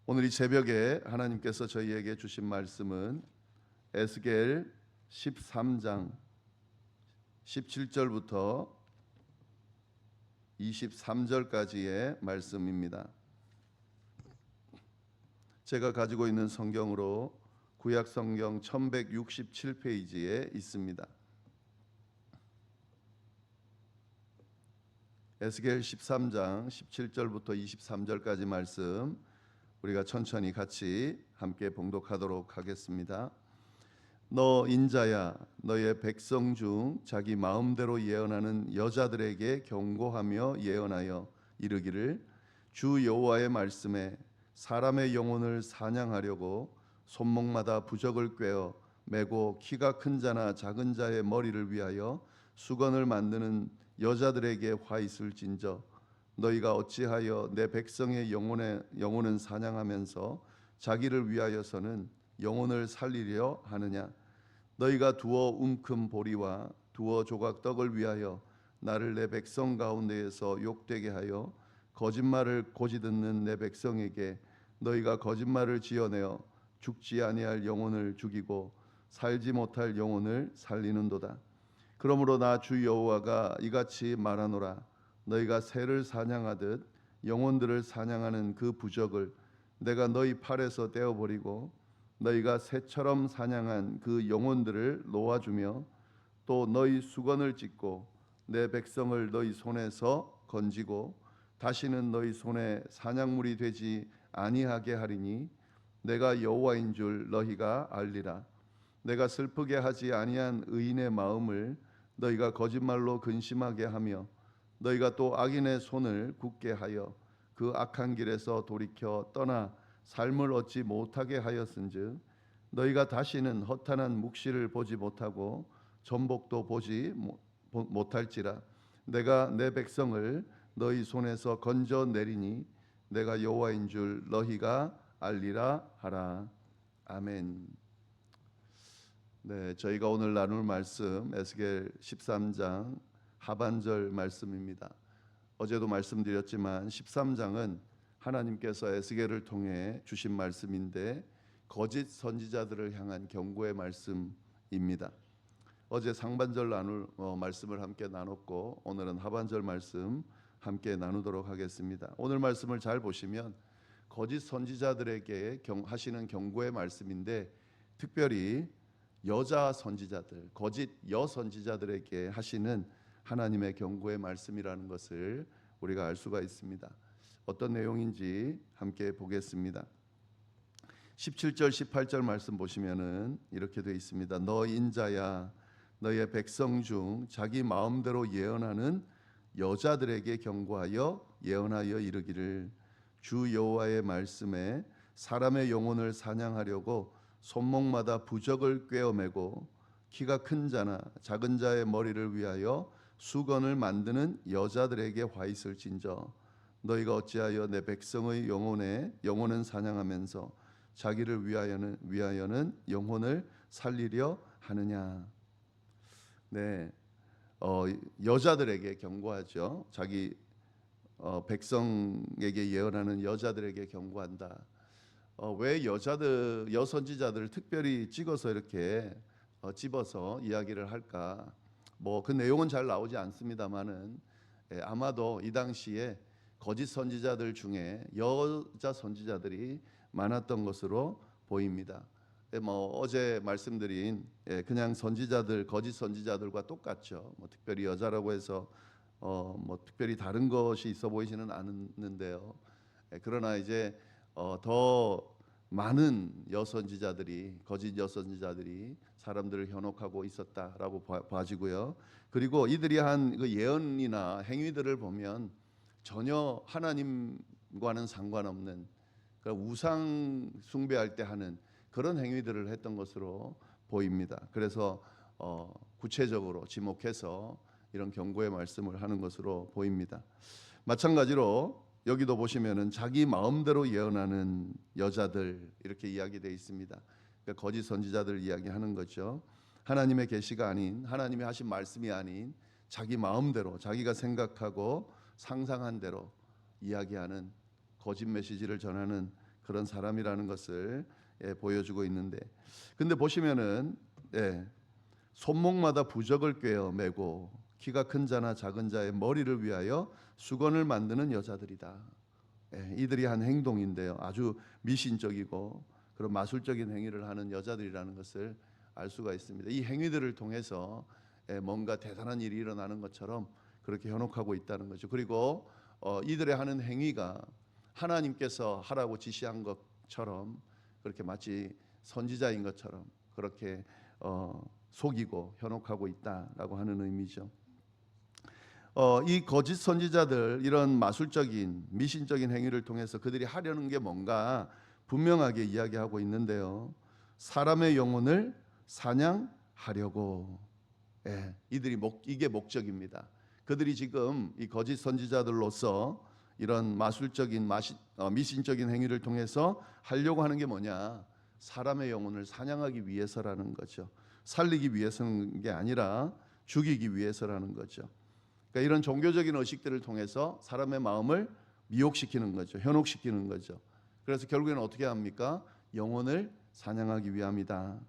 오늘 이 새벽에 하나님께서 저희에게 주신 말씀은 에스겔 13장 17절부터 23절까지의 말씀입니다. 제가 가지고 있는 성경으로 구약 성경 1167페이지에 있습니다. 에스겔 13장 17절부터 23절까지 말씀 우리가 천천히 같이 함께 봉독하도록 하겠습니다. 너 인자야, 너의 백성 중 자기 마음대로 예언하는 여자들에게 경고하며 예언하여 이르기를, 주 여호와의 말씀에 사람의 영혼을 사냥하려고 손목마다 부적을 꿰어 매고 키가 큰 자나 작은 자의 머리를 위하여 수건을 만드는 여자들에게 화 있을진저, 너희가 어찌하여 내 백성의 영혼은 사냥하면서 자기를 위하여서는 영혼을 살리려 하느냐? 너희가 두어 움큼 보리와 두어 조각 떡을 위하여 나를 내 백성 가운데에서 욕되게 하여 거짓말을 고지듣는 내 백성에게 너희가 거짓말을 지어내어 죽지 아니할 영혼을 죽이고 살지 못할 영혼을 살리는도다. 그러므로 나 주 여호와가 이같이 말하노라. 너희가 새를 사냥하듯 영혼들을 사냥하는 그 부적을 내가 너희 팔에서 떼어버리고 너희가 새처럼 사냥한 그 영혼들을 놓아주며 또 너희 수건을 찢고 내 백성을 너희 손에서 건지고 다시는 너희 손에 사냥물이 되지 아니하게 하리니 내가 여호와인 줄 너희가 알리라. 내가 슬프게 하지 아니한 의인의 마음을 너희가 거짓말로 근심하게 하며 너희가 또 악인의 손을 굳게 하여 그 악한 길에서 돌이켜 떠나 삶을 얻지 못하게 하였은즉 너희가 다시는 허탄한 묵시를 보지 못하고 전복도 보지 못할지라. 내가 내 백성을 너희 손에서 건져 내리니 내가 여호와인 줄 너희가 알리라 하라. 아멘. 네, 저희가 오늘 나눌 말씀 에스겔 13장 하반절 말씀입니다. 어제도 말씀드렸지만 13장은 하나님께서 에스겔을 통해 주신 말씀인데 거짓 선지자들을 향한 경고의 말씀입니다. 어제 상반절 말씀을 함께 나눴고 오늘은 하반절 말씀 함께 나누도록 하겠습니다. 오늘 말씀을 잘 보시면 거짓 선지자들에게 하시는 경고의 말씀인데 특별히 여자 선지자들, 거짓 여선지자들에게 하시는 하나님의 경고의 말씀이라는 것을 우리가 알 수가 있습니다. 어떤 내용인지 함께 보겠습니다. 17절 18절 말씀 보시면은 이렇게 되어 있습니다. 너 인자야, 너의 백성 중 자기 마음대로 예언하는 여자들에게 경고하여 예언하여 이르기를, 주 여호와의 말씀에 사람의 영혼을 사냥하려고 손목마다 부적을 꿰어매고 키가 큰 자나 작은 자의 머리를 위하여 수건을 만드는 여자들에게 화 있을진저, 너희가 어찌하여 내 백성의 영혼은 사냥하면서 자기를 위하여는 영혼을 살리려 하느냐. 네, 여자들에게 경고하죠. 자기 백성에게 예언하는 여자들에게 경고한다. 왜 여선지자들을 특별히 찍어서 이렇게 집어서 이야기를 할까? 뭐 그 내용은 잘 나오지 않습니다만은 아마도 이 당시에 거짓 선지자들 중에 여자 선지자들이 많았던 것으로 보입니다. 뭐 어제 말씀드린 그냥 선지자들, 거짓 선지자들과 똑같죠. 뭐 특별히 여자라고 해서 뭐 특별히 다른 것이 있어 보이지는 않는데요. 그러나 이제 더 많은 여선지자들이, 거짓 여선지자들이 사람들을 현혹하고 있었다라고 봐지고요. 그리고 이들이 한 그 예언이나 행위들을 보면 전혀 하나님과는 상관없는 우상 숭배할 때 하는 그런 행위들을 했던 것으로 보입니다. 그래서 구체적으로 지목해서 이런 경고의 말씀을 하는 것으로 보입니다. 마찬가지로 여기도 보시면은 자기 마음대로 예언하는 여자들 이렇게 이야기되어 있습니다. 그러니까 거짓 선지자들 이야기하는 거죠. 하나님의 계시가 아닌, 하나님이 하신 말씀이 아닌 자기 마음대로, 자기가 생각하고 상상한 대로 이야기하는 거짓 메시지를 전하는 그런 사람이라는 것을 보여주고 있는데, 근데 보시면은 손목마다 부적을 꿰어 매고 키가 큰 자나 작은 자의 머리를 위하여 수건을 만드는 여자들이다. 이들이 한 행동인데요, 아주 미신적이고 그런 마술적인 행위를 하는 여자들이라는 것을 알 수가 있습니다. 이 행위들을 통해서 뭔가 대단한 일이 일어나는 것처럼 그렇게 현혹하고 있다는 거죠. 그리고 이들의 하는 행위가 하나님께서 하라고 지시한 것처럼, 그렇게 마치 선지자인 것처럼 그렇게 속이고 현혹하고 있다라고 하는 의미죠. 이 거짓 선지자들, 이런 마술적인 미신적인 행위를 통해서 그들이 하려는 게 뭔가 분명하게 이야기하고 있는데요, 사람의 영혼을 사냥하려고. 이게 목적입니다. 그들이 지금 이 거짓 선지자들로서 이런 마술적인 미신적인 행위를 통해서 하려고 하는 게 뭐냐? 사람의 영혼을 사냥하기 위해서라는 거죠. 살리기 위해서는 게 아니라 죽이기 위해서라는 거죠. 그러니까 이런 종교적인 의식들을 통해서 사람의 마음을 미혹시키는 거죠. 현혹시키는 거죠. 그래서 결국에는 어떻게 합니까? 영혼을 사냥하기 위함이다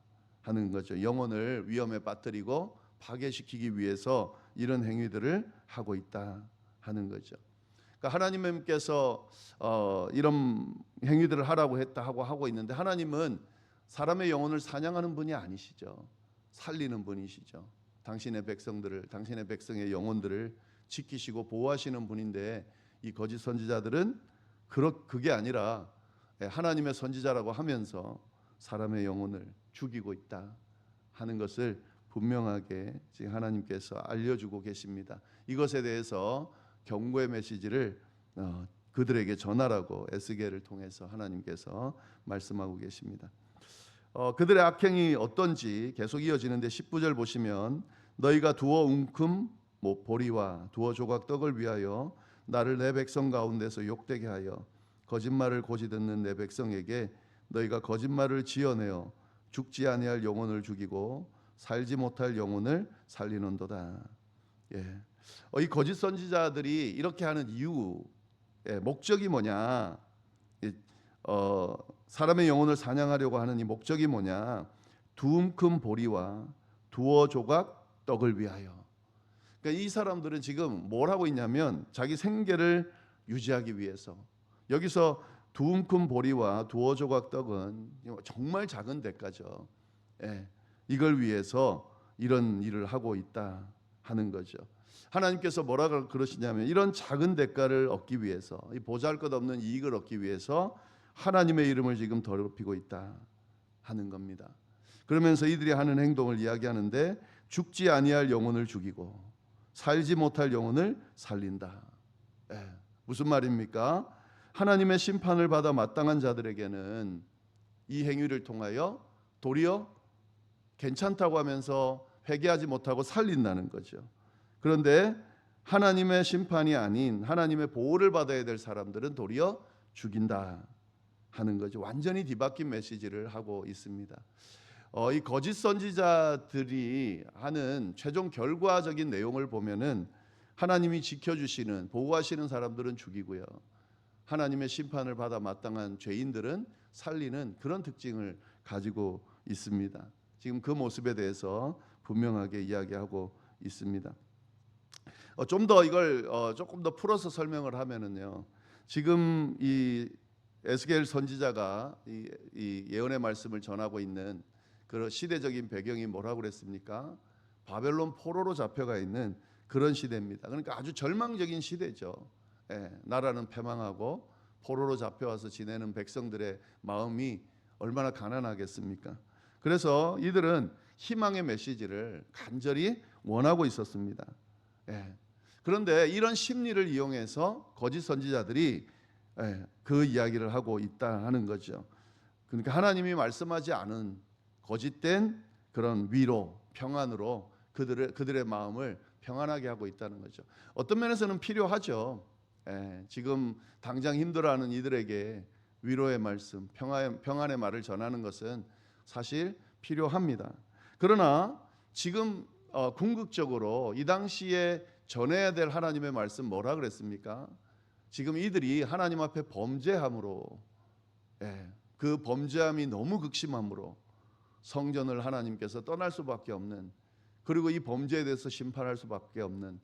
하는 거죠. 영혼을 위험에 빠뜨리고 파괴시키기 위해서 이런 행위들을 하고 있다 하는 거죠. 그러니까 하나님께서 이런 행위들을 하라고 했다 하고 있는데, 하나님은 사람의 영혼을 사냥하는 분이 아니시죠. 살리는 분이시죠. 당신의 백성의 영혼들을 지키시고 보호하시는 분인데, 이 거짓 선지자들은 그게 아니라 하나님의 선지자라고 하면서 사람의 영혼을 죽이고 있다 하는 것을 분명하게 지금 하나님께서 알려주고 계십니다. 이것에 대해서 경고의 메시지를 그들에게 전하라고 에스겔을 통해서 하나님께서 말씀하고 계십니다. 그들의 악행이 어떤지 계속 이어지는데, 19절 보시면 너희가 두어 웅큼 보리와 두어 조각 떡을 위하여 나를 내 백성 가운데서 욕되게 하여 거짓말을 고지 듣는 내 백성에게 너희가 거짓말을 지어내어 죽지 아니할 영혼을 죽이고 살지 못할 영혼을 살리는도다. 이 거짓 선지자들이 이렇게 하는 이유, 목적이 뭐냐? 사람의 영혼을 사냥하려고 하는 이 목적이 뭐냐? 두 움큼 보리와 두어 조각 떡을 위하여. 그러니까 이 사람들은 지금 뭘 하고 있냐면 자기 생계를 유지하기 위해서, 여기서 두 움큼 보리와 두어 조각 떡은 정말 작은 대가죠. 이걸 위해서 이런 일을 하고 있다 하는 거죠. 하나님께서 뭐라고 그러시냐면, 이런 작은 대가를 얻기 위해서, 이 보잘것없는 이익을 얻기 위해서 하나님의 이름을 지금 더럽히고 있다 하는 겁니다. 그러면서 이들이 하는 행동을 이야기하는데, 죽지 아니할 영혼을 죽이고 살지 못할 영혼을 살린다. 무슨 말입니까? 하나님의 심판을 받아 마땅한 자들에게는 이 행위를 통하여 도리어 괜찮다고 하면서 회개하지 못하고 살린다는 거죠. 그런데 하나님의 심판이 아닌 하나님의 보호를 받아야 될 사람들은 도리어 죽인다 하는 거죠. 완전히 뒤바뀐 메시지를 하고 있습니다. 이 거짓 선지자들이 하는 최종 결과적인 내용을 보면은, 하나님이 지켜주시는 보호하시는 사람들은 죽이고요, 하나님의 심판을 받아 마땅한 죄인들은 살리는 그런 특징을 가지고 있습니다. 지금 그 모습에 대해서 분명하게 이야기하고 있습니다. 좀 더 이걸 조금 더 풀어서 설명을 하면은요, 지금 이 에스겔 선지자가 이 예언의 말씀을 전하고 있는 그 시대적인 배경이 뭐라고 그랬습니까? 바벨론 포로로 잡혀가 있는 그런 시대입니다. 그러니까 아주 절망적인 시대죠. 나라는 패망하고 포로로 잡혀와서 지내는 백성들의 마음이 얼마나 가난하겠습니까? 그래서 이들은 희망의 메시지를 간절히 원하고 있었습니다. 그런데 이런 심리를 이용해서 거짓 선지자들이 그 이야기를 하고 있다 하는 거죠. 그러니까 하나님이 말씀하지 않은 거짓된 그런 위로, 평안으로 그들의 마음을 평안하게 하고 있다는 거죠. 어떤 면에서는 필요하죠. 지금 당장 힘들어하는 이들에게 위로의 말씀, 평안의 말을 전하는 것은 사실 필요합니다. 그러나 지금 궁극적으로 이 당시에 전해야 될 하나님의 말씀 뭐라 그랬습니까? 지금 이들이 하나님 앞에 범죄함으로 그 범죄함이 너무 극심함으로 성전을 하나님께서 떠날 수밖에 없는, 그리고 이 범죄에 대해서 심판할 수밖에 없는,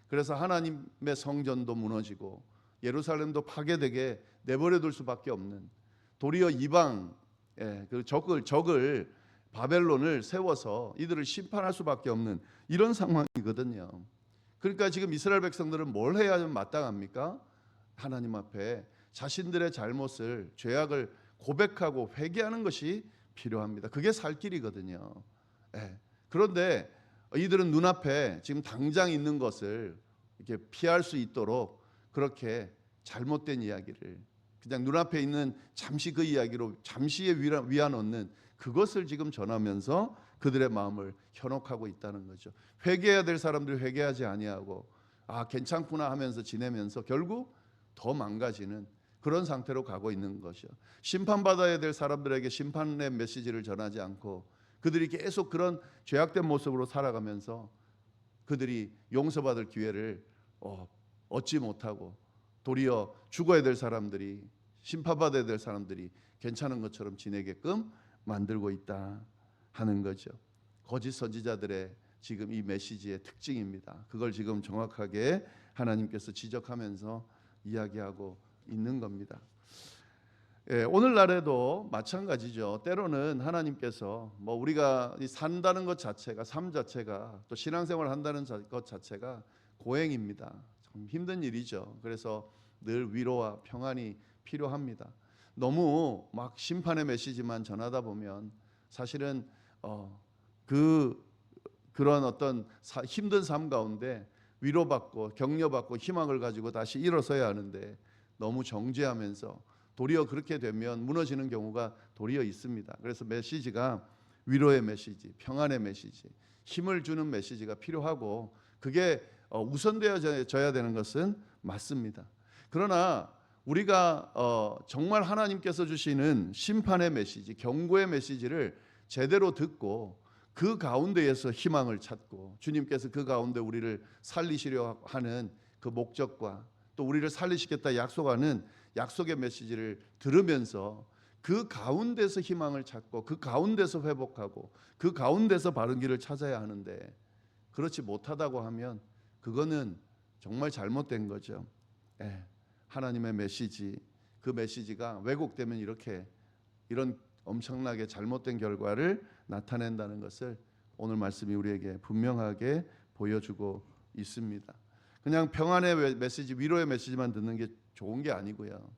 그래서 하나님의 성전도 무너지고 예루살렘도 파괴되게 내버려둘 수밖에 없는, 도리어 이방 그 적을 바벨론을 세워서 이들을 심판할 수밖에 없는 이런 상황이거든요. 그러니까 지금 이스라엘 백성들은 뭘 해야 마땅합니까? 하나님 앞에 자신들의 잘못을, 죄악을 고백하고 회개하는 것이 필요합니다. 그게 살 길이거든요. 그런데 이들은 눈앞에 지금 당장 있는 것을 이렇게 피할 수 있도록 그렇게 잘못된 이야기를, 그냥 눈앞에 있는 잠시 그 이야기로 잠시의 위안 얻는 그것을 지금 전하면서 그들의 마음을 현혹하고 있다는 거죠. 회개해야 될 사람들이 회개하지 아니하고 괜찮구나 하면서 지내면서 결국 더 망가지는 그런 상태로 가고 있는 것이요. 심판받아야 될 사람들에게 심판의 메시지를 전하지 않고 그들이 계속 그런 죄악된 모습으로 살아가면서 그들이 용서받을 기회를 얻지 못하고 도리어 죽어야 될 사람들이, 심판받아야 될 사람들이 괜찮은 것처럼 지내게끔 만들고 있다 하는 거죠. 거짓 선지자들의 지금 이 메시지의 특징입니다. 그걸 지금 정확하게 하나님께서 지적하면서 이야기하고 있는 겁니다. 오늘날에도 마찬가지죠. 때로는 하나님께서 우리가 산다는 것 자체가, 삶 자체가, 또 신앙생활 한다는 것 자체가 고행입니다. 참 힘든 일이죠. 그래서 늘 위로와 평안이 필요합니다. 너무 막 심판의 메시지만 전하다 보면 사실은 그런 어떤 힘든 삶 가운데 위로받고 격려받고 희망을 가지고 다시 일어서야 하는데 너무 정죄하면서 도리어 그렇게 되면 무너지는 경우가 도리어 있습니다. 그래서 메시지가 위로의 메시지, 평안의 메시지, 힘을 주는 메시지가 필요하고 그게 우선되어져야 되는 것은 맞습니다. 그러나 우리가 정말 하나님께서 주시는 심판의 메시지, 경고의 메시지를 제대로 듣고 그 가운데에서 희망을 찾고 주님께서 그 가운데 우리를 살리시려 하는 그 목적과 또 우리를 살리시겠다 약속하는 약속의 메시지를 들으면서 그 가운데서 희망을 찾고 그 가운데서 회복하고 그 가운데서 바른 길을 찾아야 하는데 그렇지 못하다고 하면 그거는 정말 잘못된 거죠. 하나님의 메시지, 그 메시지가 왜곡되면 이런 엄청나게 잘못된 결과를 나타낸다는 것을 오늘 말씀이 우리에게 분명하게 보여주고 있습니다. 그냥 평안의 메시지, 위로의 메시지만 듣는 게 좋은 게 아니고요.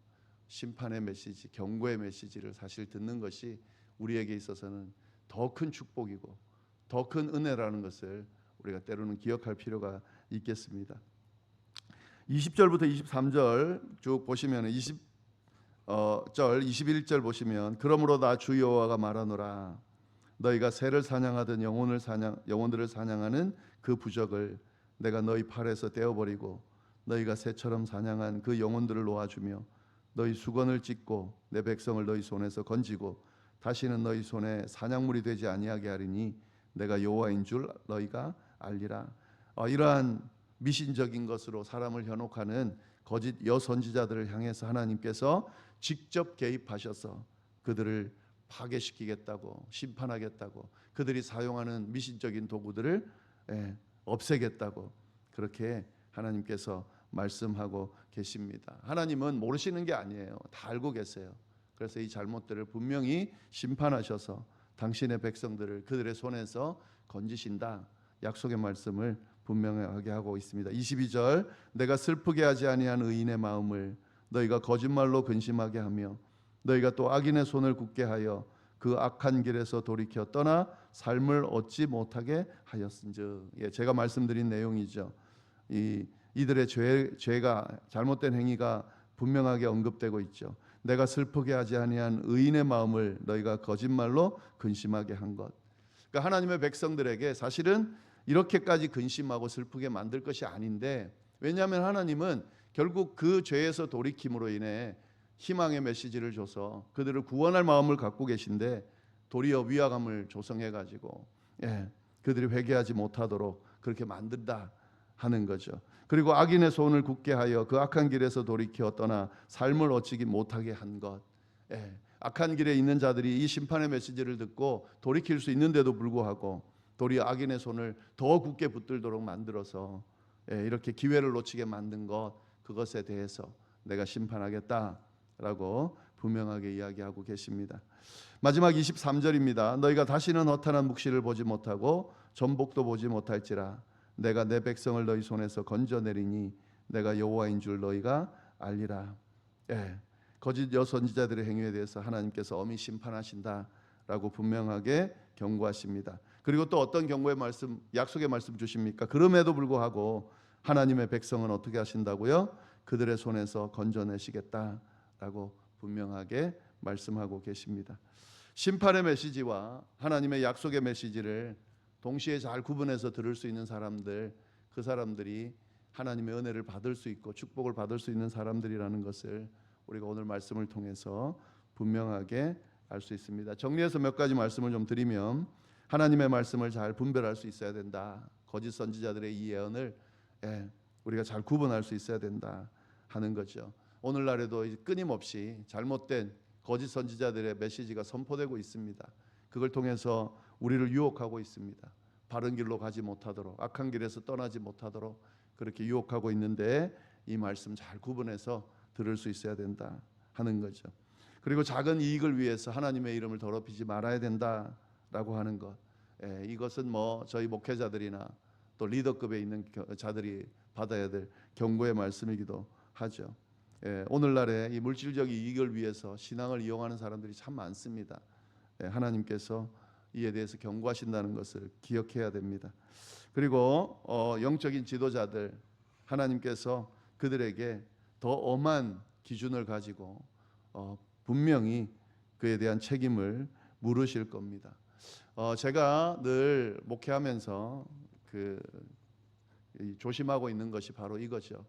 심판의 메시지, 경고의 메시지를 사실 듣는 것이 우리에게 있어서는 더 큰 축복이고 더 큰 은혜라는 것을 우리가 때로는 기억할 필요가 있겠습니다. 20절부터 23절 쭉 보시면 20절 21절 보시면 그러므로 나 주 여호와가 말하노라 너희가 새를 사냥하던 영혼들을 사냥하는 그 부적을 내가 너희 팔에서 떼어버리고 너희가 새처럼 사냥한 그 영혼들을 놓아주며 너희 수건을 찢고 내 백성을 너희 손에서 건지고 다시는 너희 손에 사냥물이 되지 아니하게 하리니 내가 여호와인 줄 너희가 알리라. 이러한 미신적인 것으로 사람을 현혹하는 거짓 여선지자들을 향해서 하나님께서 직접 개입하셔서 그들을 파괴시키겠다고, 심판하겠다고, 그들이 사용하는 미신적인 도구들을 없애겠다고 그렇게 하나님께서 말씀하고 계십니다. 하나님은 모르시는 게 아니에요. 다 알고 계세요. 그래서 이 잘못들을 분명히 심판하셔서 당신의 백성들을 그들의 손에서 건지신다. 약속의 말씀을 분명하게 하고 있습니다. 22절 내가 슬프게 하지 아니한 의인의 마음을 너희가 거짓말로 근심하게 하며 너희가 또 악인의 손을 굳게 하여 그 악한 길에서 돌이켜 떠나 삶을 얻지 못하게 하였은즉. 제가 말씀드린 내용이죠. 이들의 죄가 잘못된 행위가 분명하게 언급되고 있죠. 내가 슬프게 하지 아니한 의인의 마음을 너희가 거짓말로 근심하게 한 것. 그러니까 하나님의 백성들에게 사실은 이렇게까지 근심하고 슬프게 만들 것이 아닌데, 왜냐하면 하나님은 결국 그 죄에서 돌이킴으로 인해 희망의 메시지를 줘서 그들을 구원할 마음을 갖고 계신데 도리어 위화감을 조성해 가지고 그들이 회개하지 못하도록 그렇게 만든다 하는 거죠. 그리고 악인의 손을 굳게 하여 그 악한 길에서 돌이켜 떠나 삶을 얻지 못하게 한 것. 악한 길에 있는 자들이 이 심판의 메시지를 듣고 돌이킬 수 있는데도 불구하고 도리어 악인의 손을 더 굳게 붙들도록 만들어서 이렇게 기회를 놓치게 만든 것, 그것에 대해서 내가 심판하겠다라고 분명하게 이야기하고 계십니다. 마지막 23절입니다. 너희가 다시는 허탄한 묵시를 보지 못하고 전복도 보지 못할지라 내가 내 백성을 너희 손에서 건져내리니 내가 여호와인 줄 너희가 알리라. 거짓 여선지자들의 행위에 대해서 하나님께서 엄히 심판하신다라고 분명하게 경고하십니다. 그리고 또 어떤 경고의 말씀, 약속의 말씀 주십니까? 그럼에도 불구하고 하나님의 백성은 어떻게 하신다고요? 그들의 손에서 건져내시겠다라고 분명하게 말씀하고 계십니다. 심판의 메시지와 하나님의 약속의 메시지를 동시에 잘 구분해서 들을 수 있는 사람들, 그 사람들이 하나님의 은혜를 받을 수 있고 축복을 받을 수 있는 사람들이라는 것을 우리가 오늘 말씀을 통해서 분명하게 알 수 있습니다. 정리해서 몇 가지 말씀을 좀 드리면, 하나님의 말씀을 잘 분별할 수 있어야 된다. 거짓 선지자들의 이 예언을 우리가 잘 구분할 수 있어야 된다 하는 거죠. 오늘날에도 끊임없이 잘못된 거짓 선지자들의 메시지가 선포되고 있습니다. 그걸 통해서 우리를 유혹하고 있습니다. 바른 길로 가지 못하도록, 악한 길에서 떠나지 못하도록 그렇게 유혹하고 있는데, 이 말씀 잘 구분해서 들을 수 있어야 된다 하는 거죠. 그리고 작은 이익을 위해서 하나님의 이름을 더럽히지 말아야 된다라고 하는 것, 이것은 뭐 저희 목회자들이나 또 리더급에 있는 자들이 받아야 될 경고의 말씀이기도 하죠. 오늘날에 이 물질적 이익을 위해서 신앙을 이용하는 사람들이 참 많습니다. 하나님께서 이에 대해서 경고하신다는 것을 기억해야 됩니다. 그리고 영적인 지도자들, 하나님께서 그들에게 더 엄한 기준을 가지고 분명히 그에 대한 책임을 물으실 겁니다. 제가 늘 목회하면서 조심하고 있는 것이 바로 이거죠.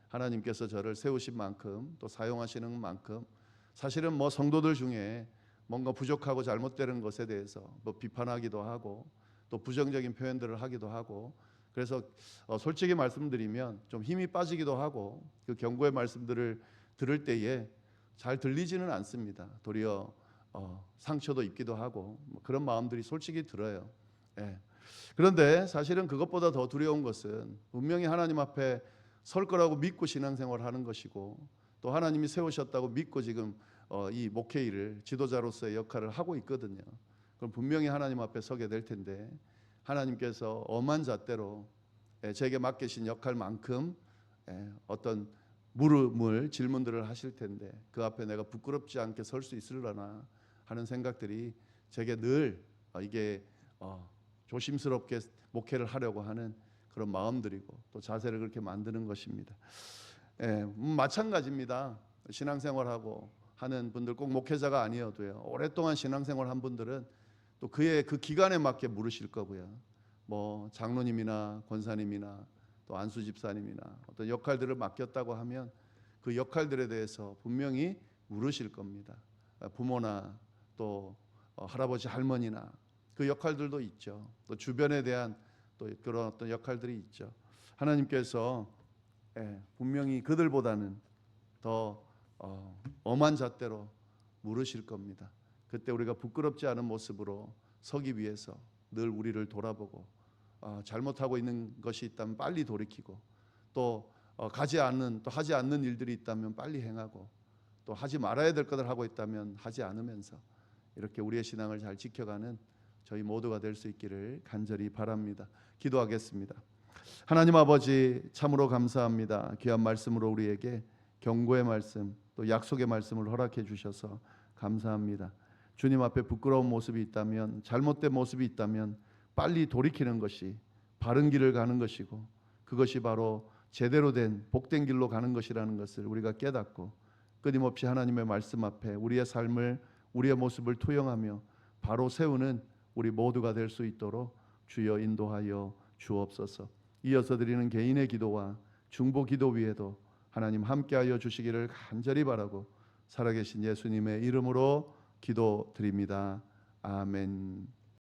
하나님께서 저를 세우신 만큼, 또 사용하시는 만큼, 사실은 뭐 성도들 중에 뭔가 부족하고 잘못되는 것에 대해서 뭐 비판하기도 하고 또 부정적인 표현들을 하기도 하고, 그래서 솔직히 말씀드리면 좀 힘이 빠지기도 하고, 그 경고의 말씀들을 들을 때에 잘 들리지는 않습니다. 도리어 상처도 입기도 하고 그런 마음들이 솔직히 들어요. 그런데 사실은 그것보다 더 두려운 것은 분명히 하나님 앞에 설 거라고 믿고 신앙생활을 하는 것이고, 또 하나님이 세우셨다고 믿고 지금 이 목회 일을, 지도자로서의 역할을 하고 있거든요. 그럼 분명히 하나님 앞에 서게 될 텐데, 하나님께서 엄한 잣대로 제게 맡기신 역할만큼 어떤 물음을, 질문들을 하실 텐데, 그 앞에 내가 부끄럽지 않게 설 수 있으려나 하는 생각들이 제게 늘 이게 조심스럽게 목회를 하려고 하는 그런 마음들이고, 또 자세를 그렇게 만드는 것입니다. 마찬가지입니다. 신앙생활하고 하는 분들, 꼭 목회자가 아니어도요, 오랫동안 신앙생활한 분들은 또 그의 그 기간에 맞게 물으실 거고요. 뭐 장로님이나 권사님이나 또 안수 집사님이나 어떤 역할들을 맡겼다고 하면 그 역할들에 대해서 분명히 물으실 겁니다. 부모나 또 할아버지 할머니나 그 역할들도 있죠. 또 주변에 대한 또 그런 어떤 역할들이 있죠. 하나님께서 분명히 그들보다는 더 엄한 잣대로 물으실 겁니다. 그때 우리가 부끄럽지 않은 모습으로 서기 위해서 늘 우리를 돌아보고, 잘못하고 있는 것이 있다면 빨리 돌이키고, 또 하지 않는 일들이 있다면 빨리 행하고, 또 하지 말아야 될 것을 하고 있다면 하지 않으면서 이렇게 우리의 신앙을 잘 지켜가는 저희 모두가 될 수 있기를 간절히 바랍니다. 기도하겠습니다. 하나님 아버지, 참으로 감사합니다. 귀한 말씀으로 우리에게 경고의 말씀, 또 약속의 말씀을 허락해 주셔서 감사합니다. 주님 앞에 부끄러운 모습이 있다면, 잘못된 모습이 있다면 빨리 돌이키는 것이 바른 길을 가는 것이고, 그것이 바로 제대로 된 복된 길로 가는 것이라는 것을 우리가 깨닫고, 끊임없이 하나님의 말씀 앞에 우리의 삶을, 우리의 모습을 투영하며 바로 세우는 우리 모두가 될 수 있도록 주여 인도하여 주옵소서. 이어서 드리는 개인의 기도와 중보 기도 위에도 하나님 함께하여 주시기를 간절히 바라고 살아계신 예수님의 이름으로 기도드립니다. 아멘.